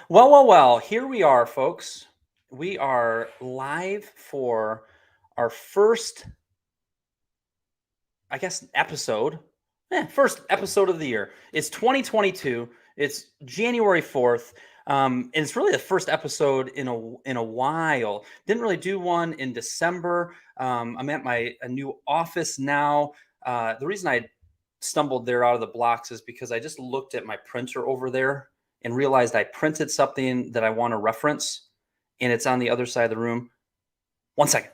Well. Here we are, folks. We are live for our first, episode. First episode of the year. It's 2022. It's January 4th. And it's really the first episode in a while. Didn't really do one in December. I'm at a new office now. The reason I stumbled there out of the blocks is because I just looked at my printer over there and realized I printed something that I want to reference, and it's on the other side of the room. 1 second.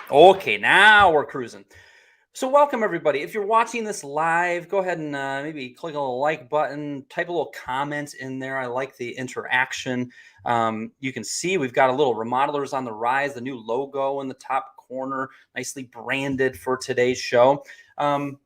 Okay, now we're cruising. So welcome everybody. If you're watching this live, go ahead and maybe click a little like button, type a little comment in there. I like the interaction. You can see we've got a little Remodelers on the Rise, the new logo in the top corner, nicely branded for today's show. I'm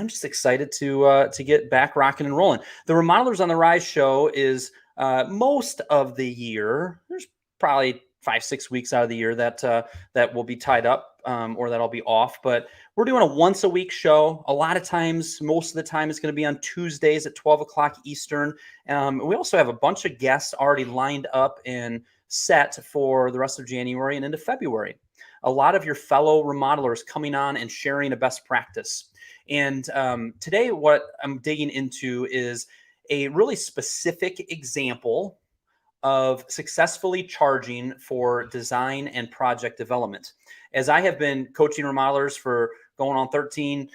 just excited to get back rocking and rolling. The Remodelers on the Rise show is most of the year. There's probably 5-6 weeks out of the year that will be tied up or that I'll be off, but we're doing a once a week show. A lot of times, most of the time, it's going to be on Tuesdays at 12 o'clock Eastern. We also have a bunch of guests already lined up and set for the rest of January and into February. A lot of your fellow remodelers coming on and sharing a best practice. And today, what I'm digging into is a really specific example of successfully charging for design and project development. As I have been coaching remodelers for going on 13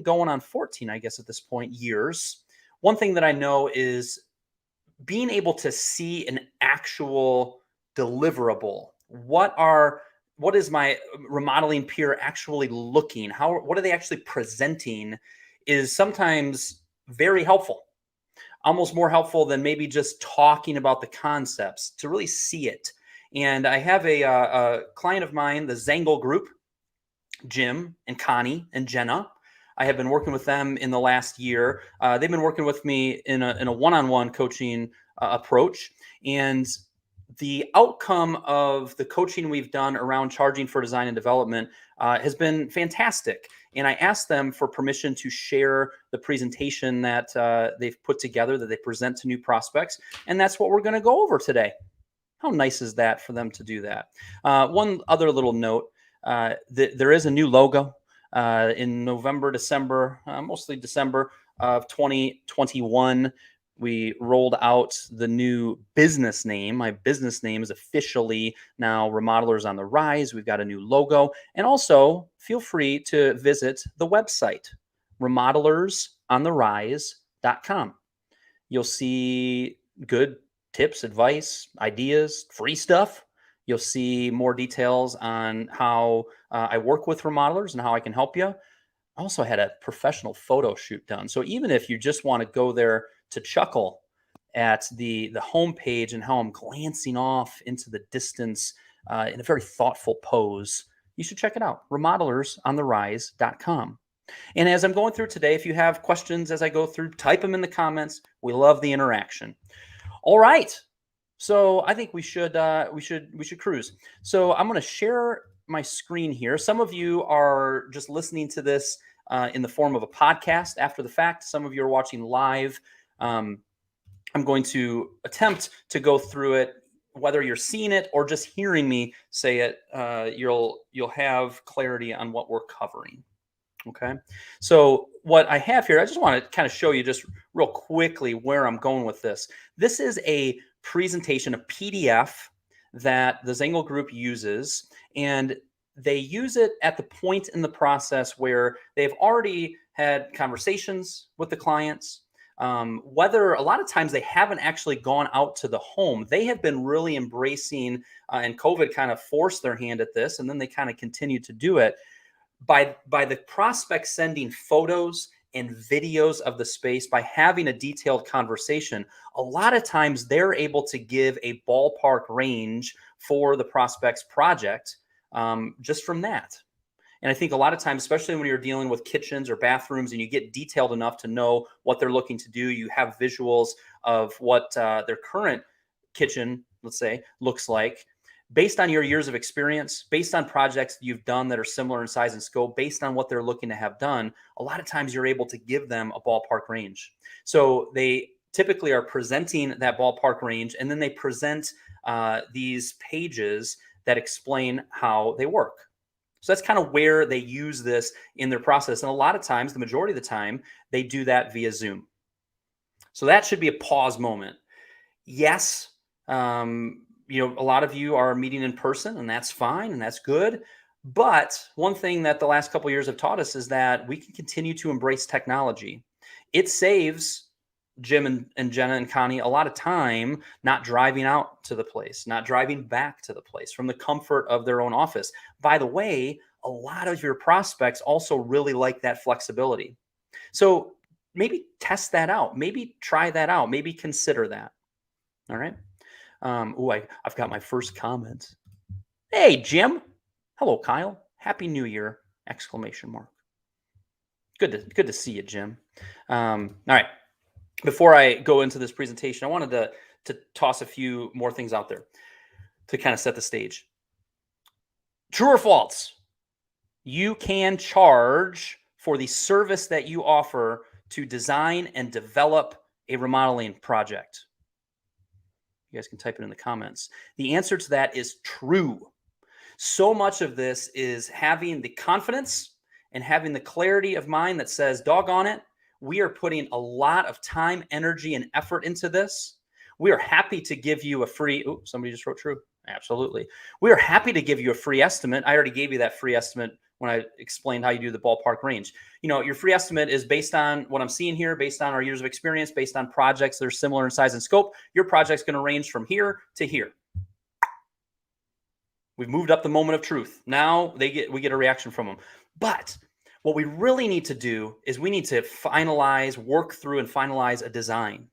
going on 14, I guess at this point, years. One thing that I know is being able to see an actual deliverable. What is my remodeling peer actually looking? What are they actually presenting is sometimes very helpful. Almost more helpful than maybe just talking about the concepts, to really see it. And I have a client of mine, the Zangle Group, Jim and Connie and Jenna. I have been working with them in the last year. They've been working with me in a one-on-one coaching approach. And the outcome of the coaching we've done around charging for design and development has been fantastic. And I asked them for permission to share the presentation that they've put together that they present to new prospects. And that's what we're going to go over today. How nice is that for them to do that? One other little note, there is a new logo in November, December, mostly December of 2021. We rolled out the new business name. My business name is officially now Remodelers on the Rise. We've got a new logo. And also, feel free to visit the website, remodelers.ontherise.com. You'll see good tips, advice, ideas, free stuff. You'll see more details on how I work with remodelers and how I can help you. I also had a professional photo shoot done. So even if you just want to go there to chuckle at the homepage and how I'm glancing off into the distance in a very thoughtful pose, you should check it out, remodelers.ontherise.com. And as I'm going through today, if you have questions as I go through, type them in the comments. We love the interaction. All right. So I think we should cruise. So I'm going to share my screen here. Some of you are just listening to this in the form of a podcast after the fact. Some of you are watching live. I'm going to attempt to go through it, whether you're seeing it or just hearing me say it. You'll have clarity on what we're covering. Okay. So what I have here, I just want to kind of show you just real quickly where I'm going with this. This is a presentation, a PDF that the Zangle Group uses, and they use it at the point in the process where they've already had conversations with the clients. Whether a lot of times they haven't actually gone out to the home, they have been really embracing, and COVID kind of forced their hand at this, and then they kind of continued to do it. By the prospect sending photos and videos of the space, by having a detailed conversation, a lot of times they're able to give a ballpark range for the prospect's project just from that. And I think a lot of times, especially when you're dealing with kitchens or bathrooms and you get detailed enough to know what they're looking to do, you have visuals of what their current kitchen, let's say, looks like. based on your years of experience, based on projects you've done that are similar in size and scope, based on what they're looking to have done, a lot of times you're able to give them a ballpark range. So they typically are presenting that ballpark range, and then they present these pages that explain how they work. So that's kind of where they use this in their process. And a lot of times, the majority of the time, they do that via Zoom. So that should be a pause moment. Yes, a lot of you are meeting in person, and that's fine and that's good. But one thing that the last couple of years have taught us is that we can continue to embrace technology. It saves Jim and Jenna and Connie a lot of time not driving out to the place, not driving back to the place from the comfort of their own office. By the way, a lot of your prospects also really like that flexibility. So maybe test that out. Maybe try that out. Maybe consider that. All right. I've got my first comment. Hey, Jim. Hello, Kyle. Happy New Year! Exclamation mark. Good to see you, Jim. All right. Before I go into this presentation, I wanted to toss a few more things out there to kind of set the stage. True or false? You can charge for the service that you offer to design and develop a remodeling project. You guys can type it in the comments. The answer to that is true. So much of this is having the confidence and having the clarity of mind that says, doggone it, we are putting a lot of time, energy, and effort into this. We are happy to give you a free, somebody just wrote true. Absolutely. We are happy to give you a free estimate. I already gave you that free estimate when I explained how you do the ballpark range. Your free estimate is based on what I'm seeing here, based on our years of experience, based on projects that are similar in size and scope. Your project's going to range from here to here. We've moved up the moment of truth. Now we get a reaction from them. But what we really need to do is we need to work through and finalize a design.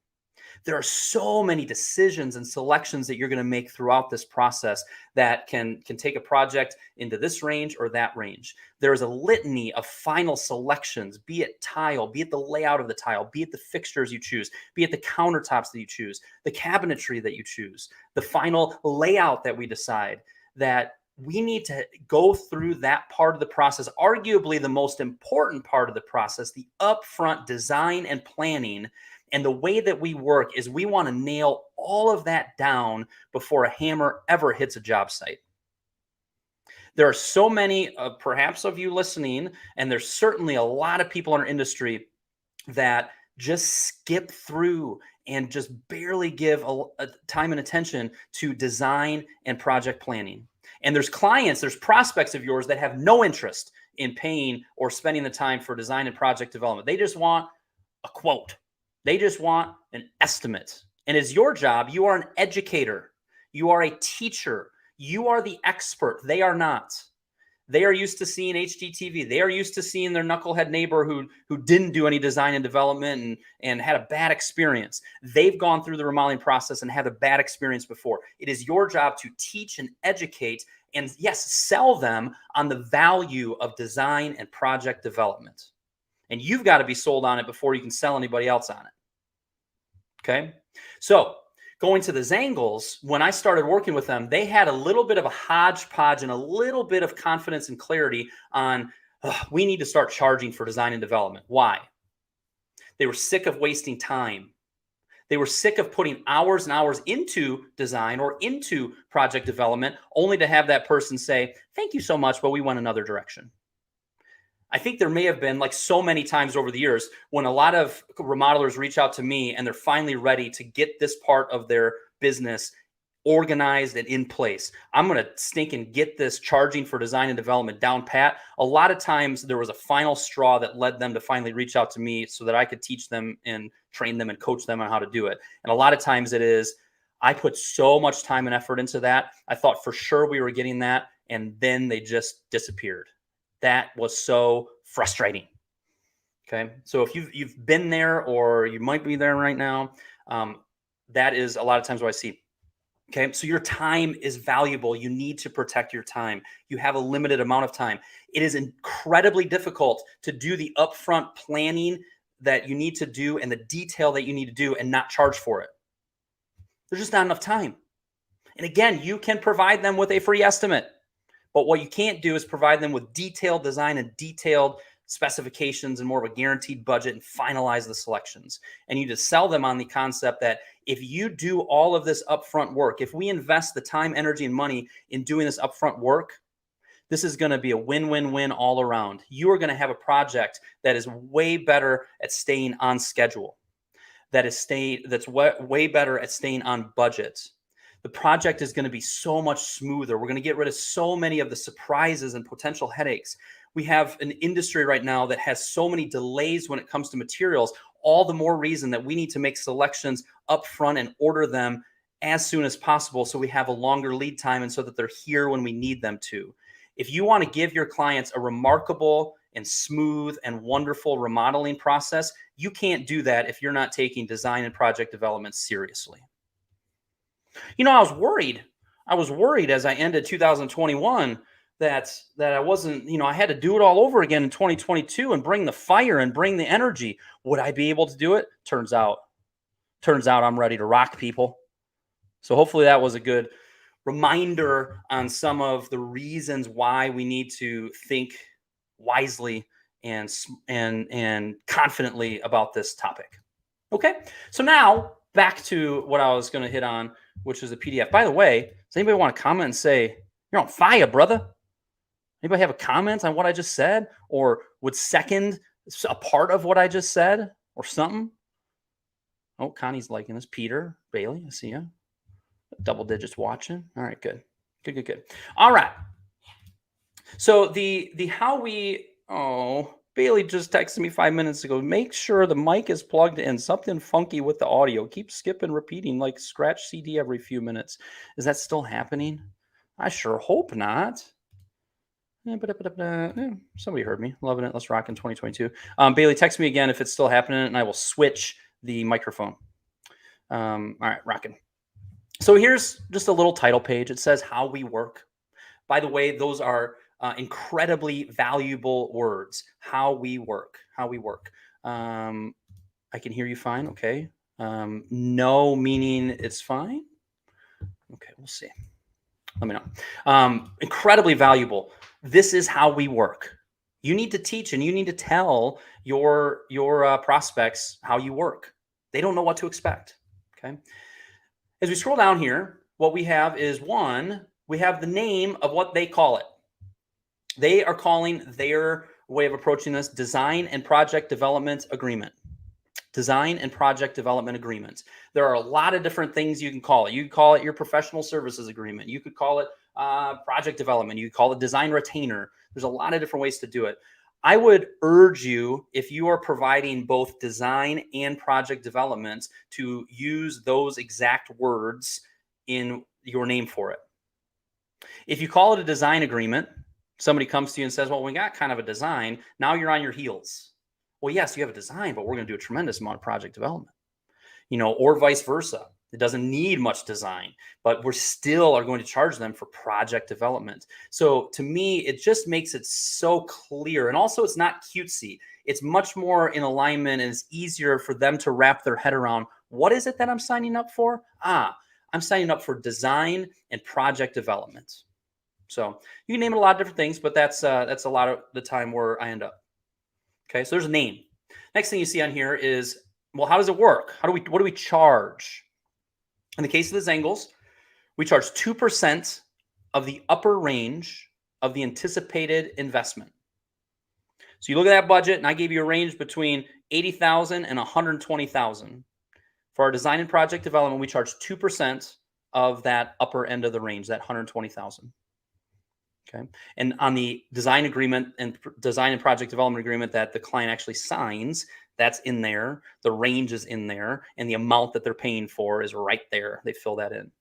There are so many decisions and selections that you're going to make throughout this process that can take a project into this range or that range. There is a litany of final selections, be it tile, be it the layout of the tile, be it the fixtures you choose, be it the countertops that you choose, the cabinetry that you choose, the final layout that we decide, that we need to go through that part of the process, arguably the most important part of the process, the upfront design and planning. And the way that we work is we want to nail all of that down before a hammer ever hits a job site. There are so many, perhaps of you listening, and there's certainly a lot of people in our industry that just skip through and just barely give a time and attention to design and project planning. And there's prospects of yours that have no interest in paying or spending the time for design and project development. They just want a quote. They just want an estimate. And it's your job. You are an educator. You are a teacher. You are the expert. They are not. They are used to seeing HGTV. They are used to seeing their knucklehead neighbor who didn't do any design and development and had a bad experience. They've gone through the remodeling process and had a bad experience before. It is your job to teach and educate and, yes, sell them on the value of design and project development. And you've got to be sold on it before you can sell anybody else on it. Okay? So going to the Zangles, when I started working with them, they had a little bit of a hodgepodge and a little bit of confidence and clarity on, we need to start charging for design and development. Why? They were sick of wasting time. They were sick of putting hours and hours into design or into project development, only to have that person say, thank you so much, but we went another direction. I think there may have been, like so many times over the years, when a lot of remodelers reach out to me and they're finally ready to get this part of their business organized and in place. I'm going to stink and get this charging for design and development down pat. A lot of times there was a final straw that led them to finally reach out to me so that I could teach them and train them and coach them on how to do it. And a lot of times it is, I put so much time and effort into that. I thought for sure we were getting that, and then they just disappeared. That was so frustrating. Okay. So if you've been there, or you might be there right now, that is a lot of times what I see. Okay. So your time is valuable. You need to protect your time. You have a limited amount of time. It is incredibly difficult to do the upfront planning that you need to do and the detail that you need to do and not charge for it. There's just not enough time. And again, you can provide them with a free estimate. But what you can't do is provide them with detailed design and detailed specifications and more of a guaranteed budget and finalize the selections. And you just sell them on the concept that if you do all of this upfront work, if we invest the time, energy, and money in doing this upfront work, this is going to be a win-win-win all around. You are going to have a project that is way better at staying on schedule, that's way better at staying on budget. The project is going to be so much smoother. We're going to get rid of so many of the surprises and potential headaches. We have an industry right now that has so many delays when it comes to materials. All the more reason that we need to make selections up front and order them as soon as possible so we have a longer lead time and so that they're here when we need them to. If you want to give your clients a remarkable and smooth and wonderful remodeling process, you can't do that if you're not taking design and project development seriously. You know, I was worried. As I ended 2021 that I wasn't, I had to do it all over again in 2022 and bring the fire and bring the energy. Would I be able to do it? Turns out I'm ready to rock, people. So hopefully that was a good reminder on some of the reasons why we need to think wisely and confidently about this topic. Okay, so now back to what I was going to hit on, which is the PDF. By the way, does anybody want to comment and say, you're on fire, brother? Anybody have a comment on what I just said or would second a part of what I just said or something? Oh, Connie's liking this. Peter, Bailey, I see you. Double digits watching. All right, good. All right. So Bailey just texted me 5 minutes ago. Make sure the mic is plugged in. Something funky with the audio. Keep skipping, repeating like scratch CD every few minutes. Is that still happening? I sure hope not. Somebody heard me. Loving it. Let's rock in 2022. Bailey, text me again if it's still happening, and I will switch the microphone. All right, rocking. So here's just a little title page. It says how we work. By the way, those are incredibly valuable words. How we work. I can hear you fine. Okay. No meaning it's fine. Okay, we'll see. Let me know. Incredibly valuable. This is how we work. You need to teach and you need to tell your prospects how you work. They don't know what to expect. Okay. As we scroll down here, what we have is we have the name of what they call it. They are calling their way of approaching this design and project development agreement. Design and project development agreements. There are a lot of different things you can call it. You could call it your professional services agreement. You could call it project development. You could call it design retainer. There's a lot of different ways to do it. I would urge you, if you are providing both design and project development, to use those exact words in your name for it. If you call it a design agreement, somebody comes to you and says, well, we got kind of a design. Now you're on your heels. Well, yes, you have a design, but we're going to do a tremendous amount of project development, or vice versa. It doesn't need much design, but we're still are going to charge them for project development. So to me, it just makes it so clear. And also it's not cutesy. It's much more in alignment, and it's easier for them to wrap their head around, what is it that I'm signing up for? I'm signing up for design and project development. So you can name it a lot of different things, but that's a lot of the time where I end up. Okay, so there's a name. Next thing you see on here is, well, how does it work? What do we charge? In the case of the Zengels, we charge 2% of the upper range of the anticipated investment. So you look at that budget, and I gave you a range between $80,000 and $120,000. For our design and project development, we charge 2% of that upper end of the range, that $120,000. Okay. And on the design agreement and design and project development agreement that the client actually signs, that's in there. The range is in there, and the amount that they're paying for is right there. They fill that in.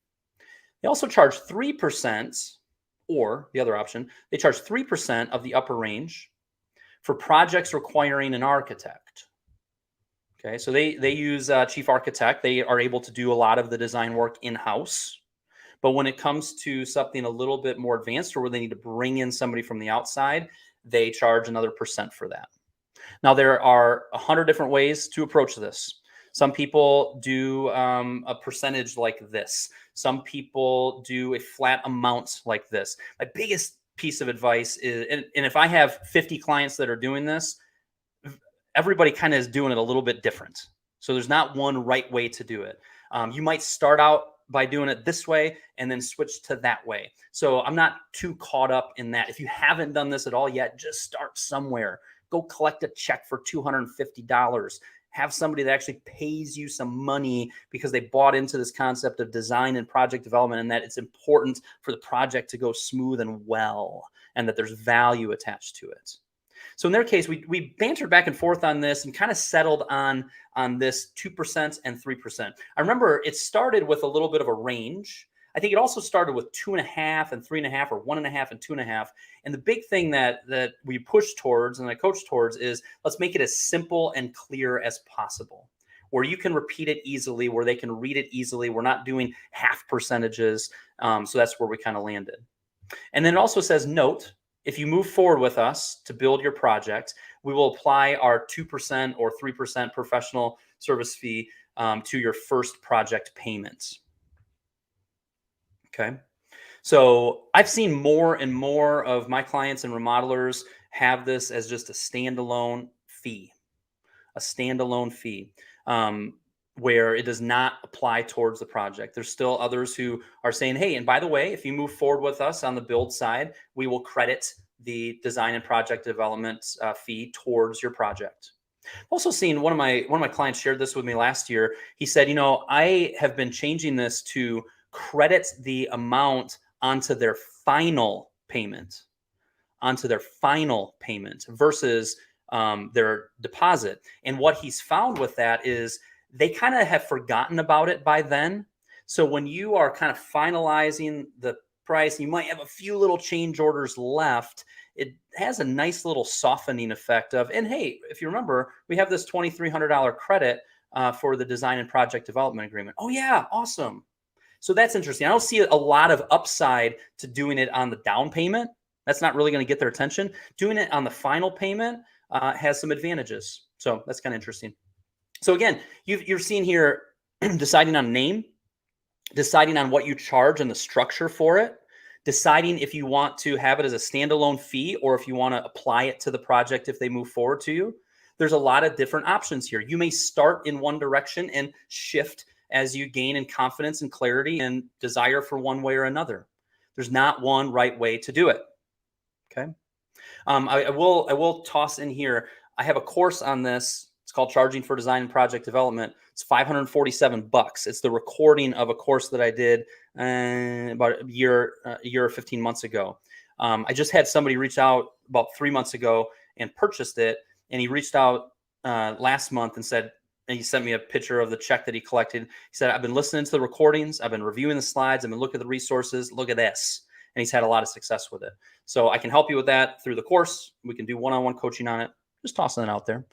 They also charge 3%, or the other option, they charge 3% of the upper range for projects requiring an architect. Okay, so they use chief architect. They are able to do a lot of the design work in-house. But when it comes to something a little bit more advanced, or where they need to bring in somebody from the outside, they charge another percent for that. Now, there are 100 different ways to approach this. Some people do a percentage like this. Some people do a flat amount like this. My biggest piece of advice is, and if I have 50 clients that are doing this, everybody kind of is doing it a little bit different. So there's not one right way to do it. You might start out by doing it this way and then switch to that way. So I'm not too caught up in that. If you haven't done this at all yet, just start somewhere. Go collect a check for $250. Have somebody that actually pays you some money because they bought into this concept of design and project development, and that it's important for the project to go smooth and well, and that there's value attached to it. So in their case, we bantered back and forth on this and kind of settled on this 2% and 3%. I remember it started with a little bit of a range. I think it also started with 2.5 and 3.5, or 1.5 and 2.5. And the big thing that we push towards and I coach towards is, let's make it as simple and clear as possible, where you can repeat it easily, where they can read it easily. We're not doing half percentages. So that's where we kind of landed. And then it also says, note, if you move forward with us to build your project, we will apply our 2% or 3% professional service fee to your first project payments. Okay. So I've seen more and more of my clients and remodelers have this as just a standalone fee, where it does not apply towards the project. There's still others who are saying, hey, and by the way, if you move forward with us on the build side, we will credit the design and project development fee towards your project. Also seen one of my clients shared this with me last year. He said, I have been changing this to credit the amount onto their final payment versus their deposit. And what he's found with that is they kind of have forgotten about it by then. So when you are kind of finalizing the price, you might have a few little change orders left. It has a nice little softening effect of, and hey, if you remember, we have this $2,300 credit for the design and project development agreement. Oh yeah, awesome. So that's interesting. I don't see a lot of upside to doing it on the down payment. That's not really going to get their attention. Doing it on the final payment has some advantages. So that's kind of interesting. So again, you're seeing here deciding on name, deciding on what you charge and the structure for it, deciding if you want to have it as a standalone fee or if you want to apply it to the project if they move forward to you. There's a lot of different options here. You may start in one direction and shift as you gain in confidence and clarity and desire for one way or another. There's not one right way to do it. Okay. I will toss in here. I have a course on this. It's called Charging for Design and Project Development. It's $547. It's the recording of a course that I did about a year or 15 months ago. I just had somebody reach out about 3 months ago and purchased it. And he reached out last month and said, and he sent me a picture of the check that he collected. He said, I've been listening to the recordings. I've been reviewing the slides. I've been looking at the resources. Look at this. And he's had a lot of success with it. So I can help you with that through the course. We can do one-on-one coaching on it. Just tossing it out there.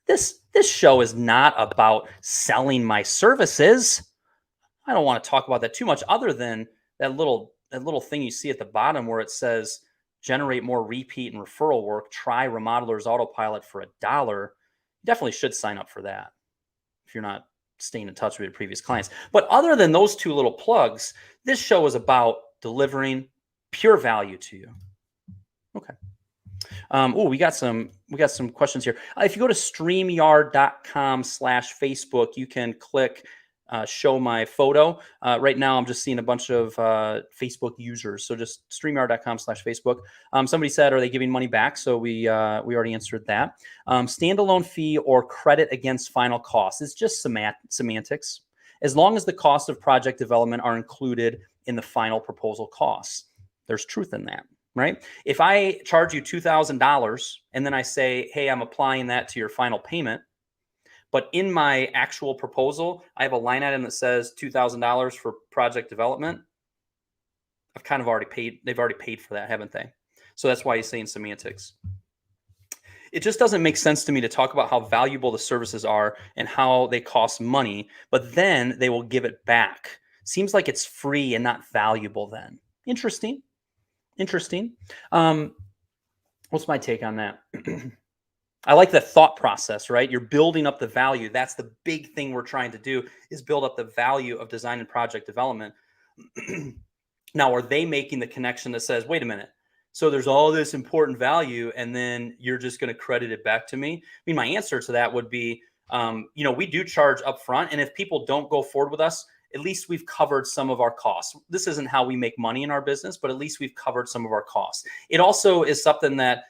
This show is not about selling my services. I don't want to talk about that too much, other than that little thing you see at the bottom where it says generate more repeat and referral work. Try Remodeler's Autopilot for $1. You definitely should sign up for that if you're not staying in touch with your previous clients. But other than those two little plugs, this show is about delivering pure value to you. Okay. We got some questions here. If you go to StreamYard.com/Facebook, you can click show my photo. Right now, I'm just seeing a bunch of Facebook users. So just StreamYard.com/Facebook. Somebody said, are they giving money back? So we already answered that. Standalone fee or credit against final costs. It's just semantics. As long as the cost of project development are included in the final proposal costs, there's truth in that. Right? If I charge you $2,000 and then I say, hey, I'm applying that to your final payment, but in my actual proposal, I have a line item that says $2,000 for project development, I've kind of already paid. They've already paid for that, haven't they? So that's why he's saying semantics. It just doesn't make sense to me to talk about how valuable the services are and how they cost money, but then they will give it back. Seems like it's free and not valuable then. Interesting. What's my take on that? I like the thought process, right? You're building up the value. That's the big thing we're trying to do, is build up the value of design and project development. Now, are they making the connection that says, wait a minute, so there's all this important value, and then you're just going to credit it back to me? I mean, my answer to that would be, we do charge upfront, and if people don't go forward with us, at least we've covered some of our costs. This isn't how we make money in our business, but at least we've covered some of our costs. It also is something that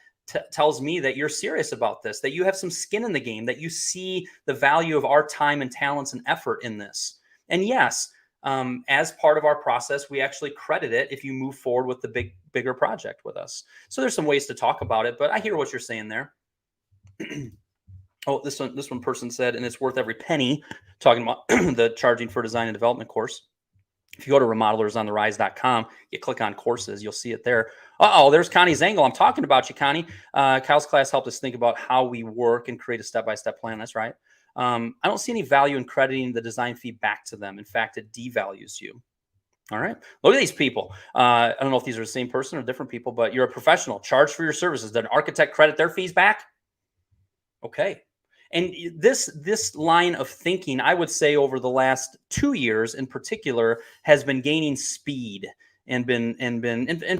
tells me that you're serious about this, that you have some skin in the game, that you see the value of our time and talents and effort in this. And yes, as part of our process, we actually credit it if you move forward with the bigger project with us. So there's some ways to talk about it, but I hear what you're saying there. Oh, this one person said, and it's worth every penny, talking about the charging for design and development course. If you go to remodelers.com, you click on courses, you'll see it there. There's Connie Zengel. I'm talking about you, Connie. Kyle's class helped us think about how we work and create a step-by-step plan. That's right. I don't see any value in crediting the design fee back to them. In fact, it devalues you. All right. Look at these people. I don't know if these are the same person or different people, but you're a professional. Charge for your services. Did an architect credit their fees back? Okay. And this line of thinking, I would say over the last 2 years in particular, has been gaining speed and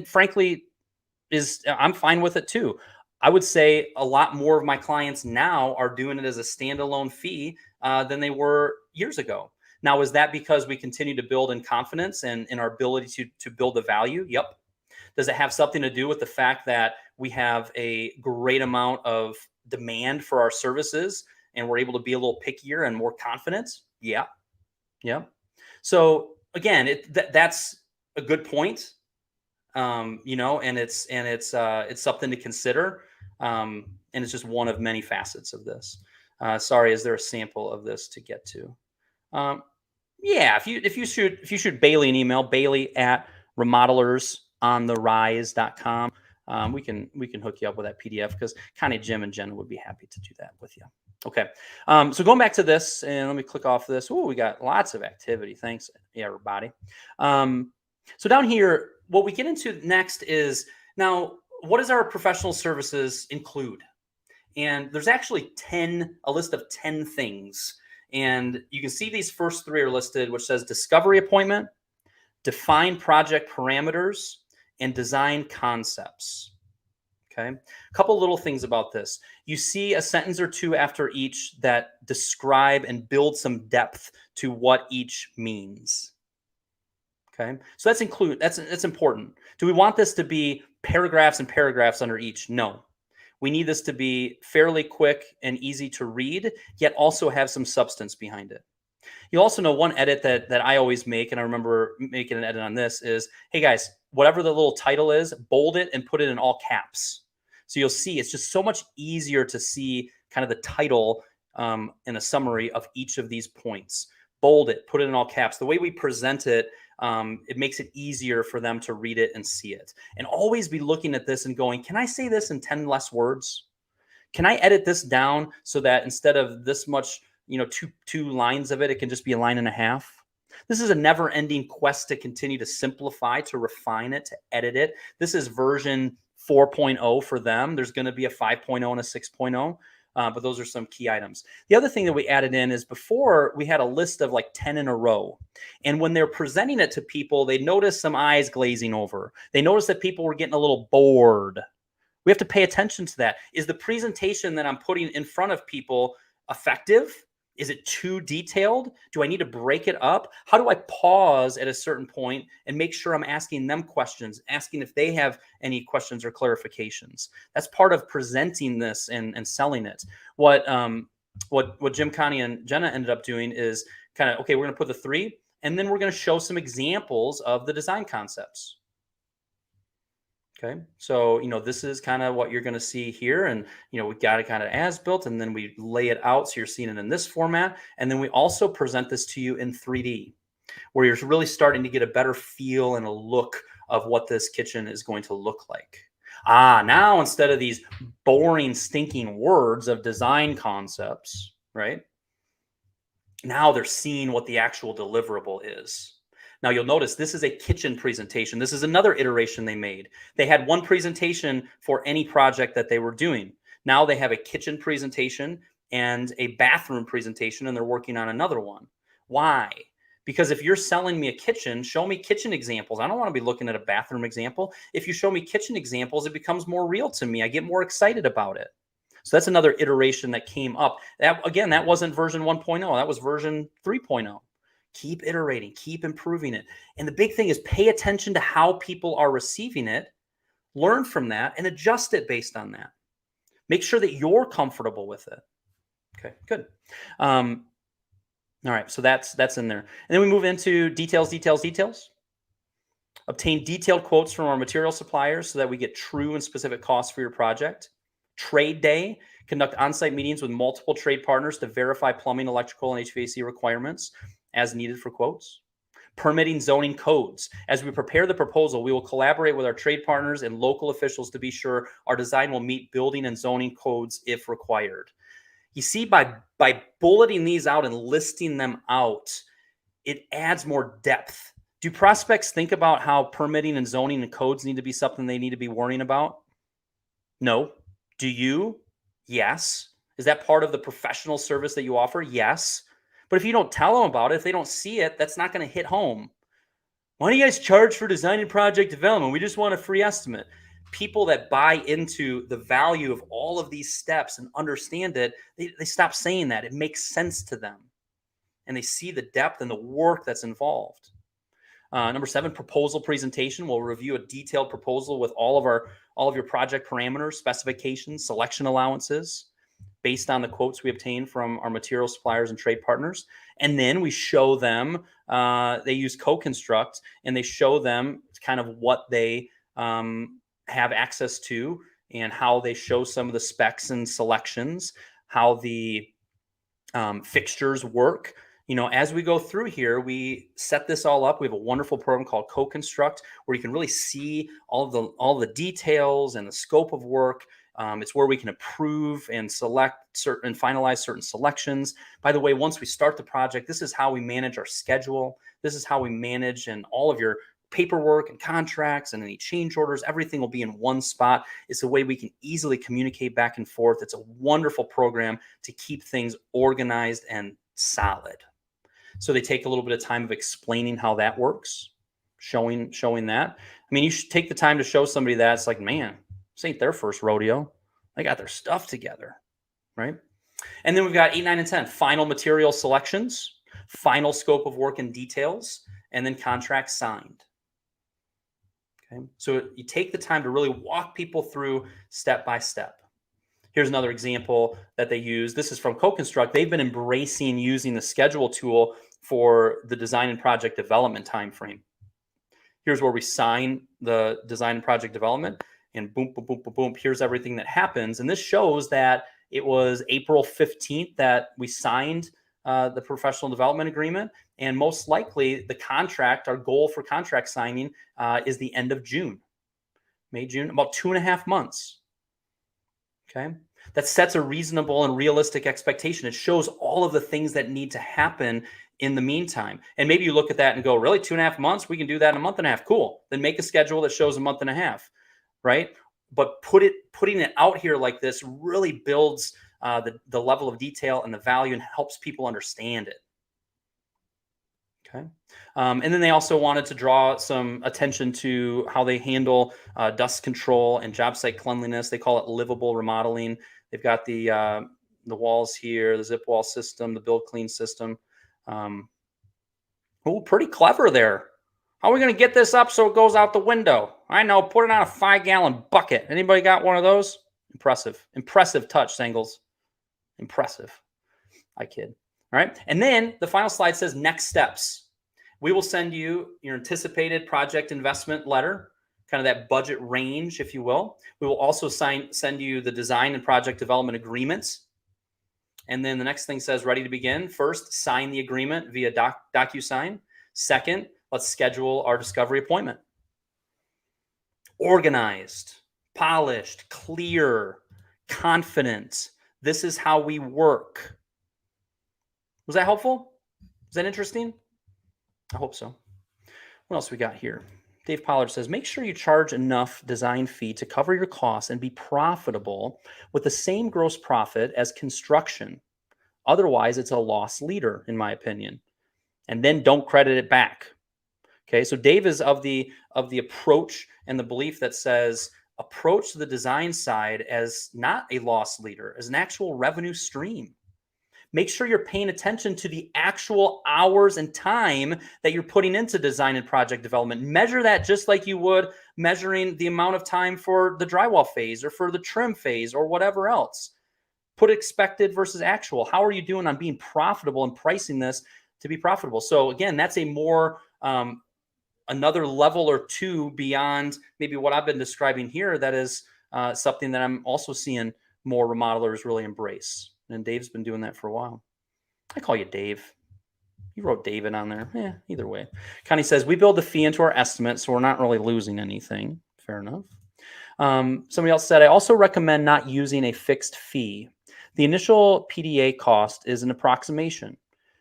frankly I'm fine with it too. I would say a lot more of my clients now are doing it as a standalone fee than they were years ago. Now, is that because we continue to build in confidence and in our ability to build the value? Yep. Does it have something to do with the fact that we have a great amount of demand for our services and we're able to be a little pickier and more confident? Yeah. Yeah. So again, that's a good point. And it's something to consider. And it's just one of many facets of this. Sorry, is there a sample of this to get to? Yeah, if you shoot Bailey an email, bailey@remodelersontherise.com. We can hook you up with that PDF, because Connie, Jim, and Jen would be happy to do that with you. Okay. So going back to this, and let me click off this. Oh, we got lots of activity. Thanks, everybody. So down here, what we get into next is, now, what does our professional services include? And there's actually a list of 10 things. And you can see these first 3 are listed, which says discovery appointment, define project parameters, and design concepts. Okay. A couple little things about this. You see a sentence or two after each that describe and build some depth to what each means. Okay. So that's important. Do we want this to be paragraphs and paragraphs under each? No. We need this to be fairly quick and easy to read, yet also have some substance behind it. You also know one edit that I always make, and I remember making an edit on this, is, hey guys, whatever the little title is, bold it and put it in all caps. So you'll see it's just so much easier to see kind of the title and a summary of each of these points. Bold it, put it in all caps. The way we present it, it makes it easier for them to read it and see it. And always be looking at this and going, can I say this in 10 less words? Can I edit this down so that instead of this much, two lines of it, it can just be a line and a half? This is a never-ending quest to continue to simplify, to refine it, to edit it. This is version 4.0 for them. There's going to be a 5.0 and a 6.0. But those are some key items. The other thing that we added in is, before we had a list of like 10 in a row. And when they're presenting it to people, they notice some eyes glazing over. They notice that people were getting a little bored. We have to pay attention to that. Is the presentation that I'm putting in front of people effective? Is it too detailed? Do I need to break it up? How do I pause at a certain point and make sure I'm asking them questions, asking if they have any questions or clarifications? That's part of presenting this and selling it. What Jim, Connie, and Jenna ended up doing is kind of, okay, we're going to put the 3, and then we're going to show some examples of the design concepts. Okay, so, this is kind of what you're going to see here. And, we've got it kind of as built, and then we lay it out. So you're seeing it in this format. And then we also present this to you in 3D, where you're really starting to get a better feel and a look of what this kitchen is going to look like. Now, instead of these boring, stinking words of design concepts, right? Now they're seeing what the actual deliverable is. Now, you'll notice this is a kitchen presentation. This is another iteration they made. They had one presentation for any project that they were doing. Now they have a kitchen presentation and a bathroom presentation, and they're working on another one. Why? Because if you're selling me a kitchen, show me kitchen examples. I don't want to be looking at a bathroom example. If you show me kitchen examples, it becomes more real to me. I get more excited about it. So that's another iteration that came up. That, again, that wasn't version 1.0. That was version 3.0. Keep iterating, keep improving it. And the big thing is pay attention to how people are receiving it, learn from that, and adjust it based on that. Make sure that you're comfortable with it. Okay, good. All right, so that's in there. And then we move into details. Obtain detailed quotes from our material suppliers so that we get true and specific costs for your project. Trade day. Conduct on-site meetings with multiple trade partners to verify plumbing, electrical, and HVAC requirements as needed for quotes. Permitting zoning codes. As we prepare the proposal, we will collaborate with our trade partners and local officials to be sure our design will meet building and zoning codes if required. You see, by bulleting these out and listing them out, it adds more depth. Do prospects think about how permitting and zoning and codes need to be something they need to be worrying about? No. Do you? Yes. Is that part of the professional service that you offer? Yes. But if you don't tell them about it, if they don't see it, that's not going to hit home. Why do you guys charge for design and project development? We just want a free estimate. People that buy into the value of all of these steps and understand it, they stop saying that. It makes sense to them. And they see the depth and the work that's involved. Number 7, proposal presentation. We'll review a detailed proposal with all of your project parameters, specifications, selection allowances based on the quotes we obtain from our material suppliers and trade partners. And then we show them, they use co-construct, and they show them kind of what they have access to and how they show some of the specs and selections, how the fixtures work. You know, as we go through here, we set this all up. We have a wonderful program called Co-Construct where you can really see all the details and the scope of work. It's where we can approve and select certain and finalize certain selections. By the way, once we start the project, this is how we manage our schedule. This is how we manage and all of your paperwork and contracts and any change orders. Everything will be in one spot. It's a way we can easily communicate back and forth. It's a wonderful program to keep things organized and solid. So they take a little bit of time of explaining how that works, showing that. I mean, you should take the time to show somebody that. It's like, man, this ain't their first rodeo. They got their stuff together, right? And then we've got 8, 9, and 10, final material selections, final scope of work and details, and then contracts signed. Okay, so you take the time to really walk people through step by step. Here's another example that they use. This is from Co-Construct. They've been embracing using the schedule tool for the design and project development timeframe. Here's where we sign the design and project development, and boom, boom, boom, boom, boom. Here's everything that happens. And this shows that it was April 15th that we signed the professional development agreement. And most likely the contract, our goal for contract signing is the end of June, May, June, about 2.5 months. Okay, that sets a reasonable and realistic expectation. It shows all of the things that need to happen in the meantime. And maybe you look at that and go, really, 2.5 months? We can do that in a month and a half. Cool. Then make a schedule that shows a month and a half, right? But putting it out here like this really builds the level of detail and the value and helps people understand it. Okay. And then they also wanted to draw some attention to how they handle dust control and job site cleanliness. They call it livable remodeling. They've got the walls here, the zip wall system, the build clean system. Oh, pretty clever there. How are we going to get this up so it goes out the window? I know, put it on a 5-gallon bucket. Anybody got one of those? Impressive. Impressive touch, Sangles. Impressive. I kid. All right. And then the final slide says next steps. We will send you your anticipated project investment letter, kind of that budget range, if you will. We will also send you the design and project development agreements. And then the next thing says ready to begin. First, sign the agreement via DocuSign. Second, let's schedule our discovery appointment. Organized, polished, clear, confident. This is how we work. Was that helpful? Is that interesting? I hope so. What else we got here? Dave Pollard says, make sure you charge enough design fee to cover your costs and be profitable with the same gross profit as construction. Otherwise, it's a loss leader, in my opinion. And then don't credit it back. Okay, so Dave is of the approach and the belief that says approach the design side as not a loss leader, as an actual revenue stream. Make sure you're paying attention to the actual hours and time that you're putting into design and project development. Measure that just like you would measuring the amount of time for the drywall phase or for the trim phase or whatever else. Put expected versus actual. How are you doing on being profitable and pricing this to be profitable? So again, that's a more another level or two beyond maybe what I've been describing here. That is something that I'm also seeing more remodelers really embrace. And Dave's been doing that for a while. I call you Dave. You wrote David on there. Either way. Connie says, we build the fee into our estimate, so we're not really losing anything. Fair enough. Somebody else said, I also recommend not using a fixed fee. The initial PDA cost is an approximation.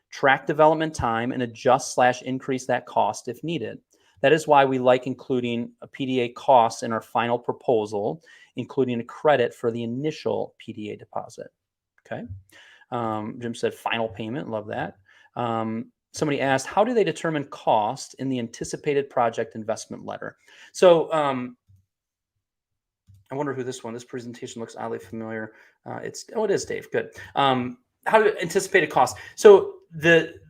Track development time and adjust/increase that cost if needed. That is why we like including a PDA cost in our final proposal, including a credit for the initial PDA deposit. Okay. Jim said final payment. Love that. Somebody asked, how do they determine cost in the anticipated project investment letter? So I wonder who this presentation looks oddly familiar. It is Dave. Good. How to anticipate a cost. So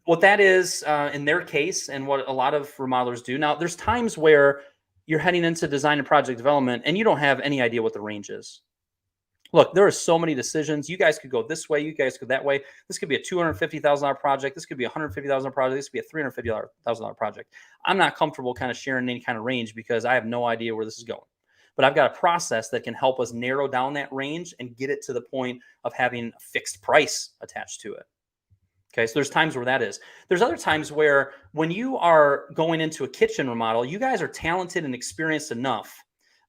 what that is in their case, and what a lot of remodelers do. Now, there's times where you're heading into design and project development and you don't have any idea what the range is. Look, there are so many decisions. You guys could go this way. You guys could that way. This could be a $250,000 project. This could be a $150,000 project. This could be a $350,000 project. I'm not comfortable kind of sharing any kind of range because I have no idea where this is going. But I've got a process that can help us narrow down that range and get it to the point of having a fixed price attached to it. Okay, so there's times where that is. There's other times where when you are going into a kitchen remodel, you guys are talented and experienced enough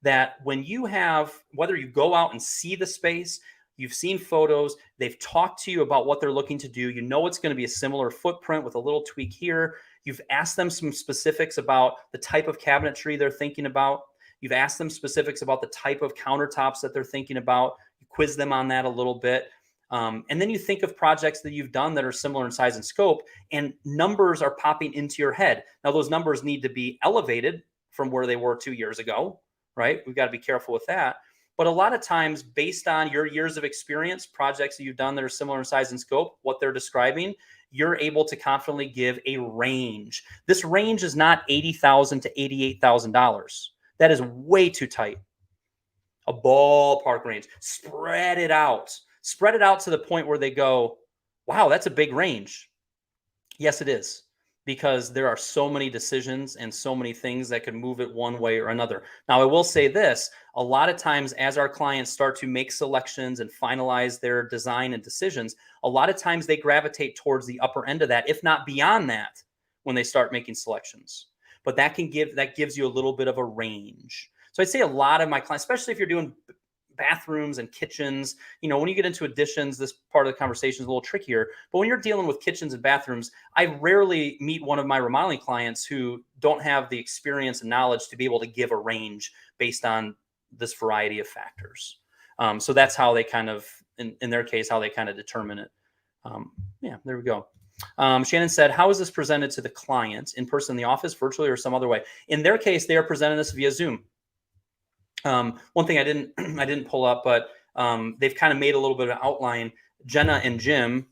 that when you have, whether you go out and see the space, you've seen photos, they've talked to you about what they're looking to do, you know it's going to be a similar footprint with a little tweak here. You've asked them some specifics about the type of cabinetry they're thinking about. You've asked them specifics about the type of countertops that they're thinking about. You quiz them on that a little bit. And then you think of projects that you've done that are similar in size and scope, and numbers are popping into your head. Now, those numbers need to be elevated from where they were 2 years ago, right? We've got to be careful with that. But a lot of times, based on your years of experience, projects that you've done that are similar in size and scope, what they're describing, you're able to confidently give a range. This range is not $80,000 to $88,000. That is way too tight. A ballpark range. Spread it out. Spread it out to the point where they go, wow, that's a big range. Yes, it is. Because there are so many decisions and so many things that could move it one way or another. Now, I will say this, a lot of times as our clients start to make selections and finalize their design and decisions, a lot of times they gravitate towards the upper end of that, if not beyond that, when they start making selections. But that gives you a little bit of a range. So I'd say a lot of my clients, especially if you're doing bathrooms and kitchens, when you get into additions, this part of the conversation is a little trickier. But when you're dealing with kitchens and bathrooms, I rarely meet one of my remodeling clients who don't have the experience and knowledge to be able to give a range based on this variety of factors. So that's how they kind of, in their case, how they kind of determine it. There we go. Shannon said, how is this presented to the client? In person in the office, virtually, or some other way? In their case, they are presenting this via Zoom. One thing I didn't pull up, but they've kind of made a little bit of an outline. Jenna and Jim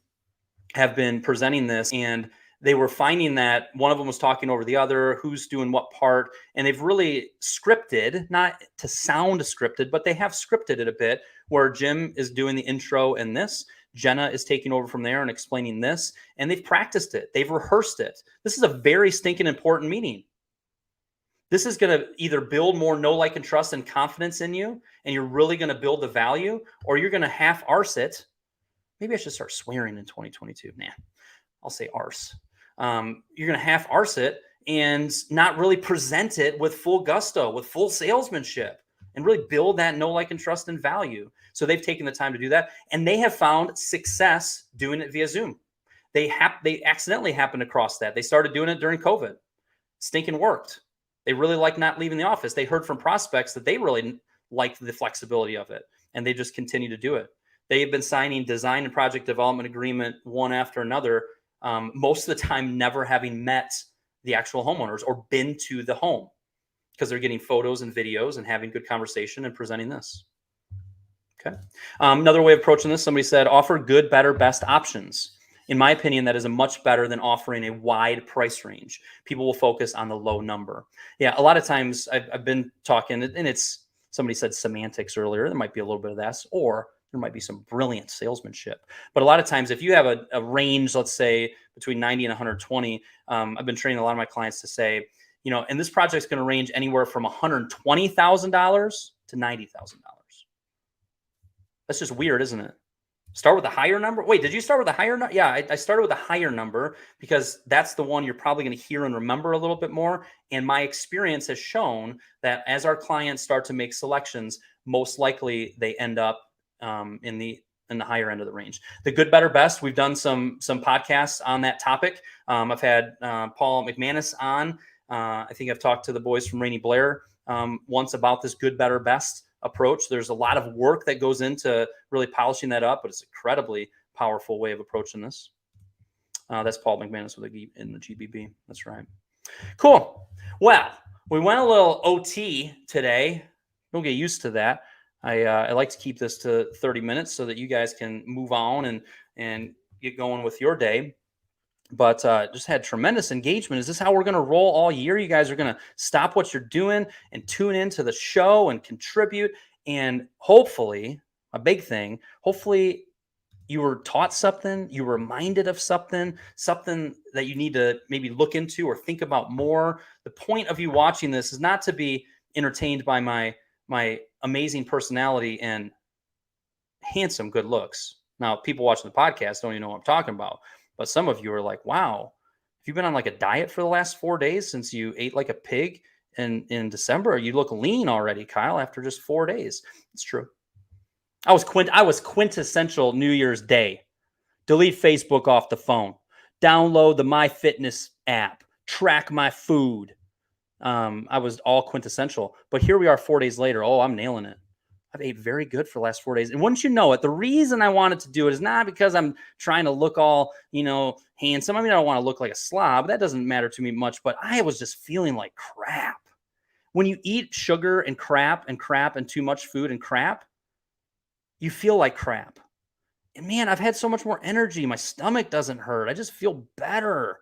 have been presenting this, and they were finding that one of them was talking over the other, who's doing what part, and they've really scripted, not to sound scripted, but they have scripted it a bit, where Jim is doing the intro and this, Jenna is taking over from there and explaining this, and they've practiced it. They've rehearsed it. This is a very stinking important meeting. This is going to either build more know, like, and trust and confidence in you, and you're really going to build the value, or you're going to half-arse it. Maybe I should start swearing in 2022. Nah, I'll say arse. You're going to half-arse it and not really present it with full gusto, with full salesmanship, and really build that know, like, and trust and value. So they've taken the time to do that, and they have found success doing it via Zoom. They accidentally happened across that. They started doing it during COVID. Stinking worked. They really like not leaving the office. They heard from prospects that they really liked the flexibility of it, and they just continue to do it. They have been signing design and project development agreement one after another, most of the time never having met the actual homeowners or been to the home, because they're getting photos and videos and having good conversation and presenting this. Okay. Another way of approaching this, somebody said, offer good, better, best options. In my opinion, that is a much better than offering a wide price range. People will focus on the low number. Yeah, a lot of times I've been talking, and it's, somebody said semantics earlier. There might be a little bit of that, or there might be some brilliant salesmanship. But a lot of times, if you have a range, let's say between 90 and 120, I've been training a lot of my clients to say, and this project's going to range anywhere from $120,000 to $90,000. That's just weird, isn't it? Start with a higher number. Wait, did you start with a higher number? Yeah, I started with a higher number because that's the one you're probably going to hear and remember a little bit more. And my experience has shown that as our clients start to make selections, most likely they end up in the higher end of the range. The good, better, best. We've done some podcasts on that topic. I've had Paul McManus on. I think I've talked to the boys from Rainy Blair once about this good, better, best approach. There's a lot of work that goes into really polishing that up, but it's an incredibly powerful way of approaching this. That's Paul McManus with in the GBB. That's right. Cool. Well, we went a little OT today. Don't get used to that. I like to keep this to 30 minutes so that you guys can move on and get going with your day. But just had tremendous engagement. Is this how we're going to roll all year? You guys are going to stop what you're doing and tune into the show and contribute. And hopefully, a big thing, hopefully you were taught something, you were reminded of something that you need to maybe look into or think about more. The point of you watching this is not to be entertained by my amazing personality and handsome good looks. Now, people watching the podcast don't even know what I'm talking about. But some of you are like, wow, have you been on like a diet for the last 4 days since you ate like a pig in December? You look lean already, Kyle, after just 4 days. It's true. I was quintessential New Year's Day. Delete Facebook off the phone. Download the MyFitness app. Track my food. I was all quintessential. But here we are 4 days later. Oh, I'm nailing it. I've ate very good for the last 4 days. And wouldn't you know it, the reason I wanted to do it is not because I'm trying to look all, handsome. I mean, I don't want to look like a slob. That doesn't matter to me much, but I was just feeling like crap. When you eat sugar and crap and too much food and crap, you feel like crap. And man, I've had so much more energy. My stomach doesn't hurt. I just feel better.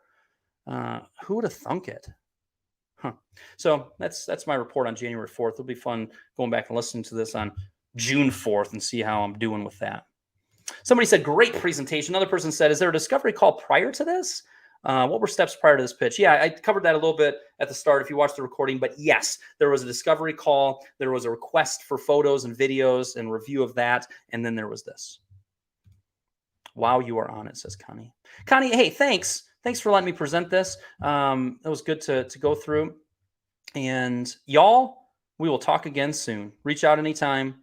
Who would have thunk it? Huh. So that's my report on January 4th. It'll be fun going back and listening to this on June 4th and see how I'm doing with that. Somebody said, great presentation. Another person said, is there a discovery call prior to this? What were steps prior to this pitch? Yeah, I covered that a little bit at the start if you watched the recording. But yes, there was a discovery call. There was a request for photos and videos and review of that. And then there was this. Wow, you are on it, says Connie. Connie, hey, thanks. Thanks for letting me present this. It was good to go through. And y'all, we will talk again soon. Reach out anytime.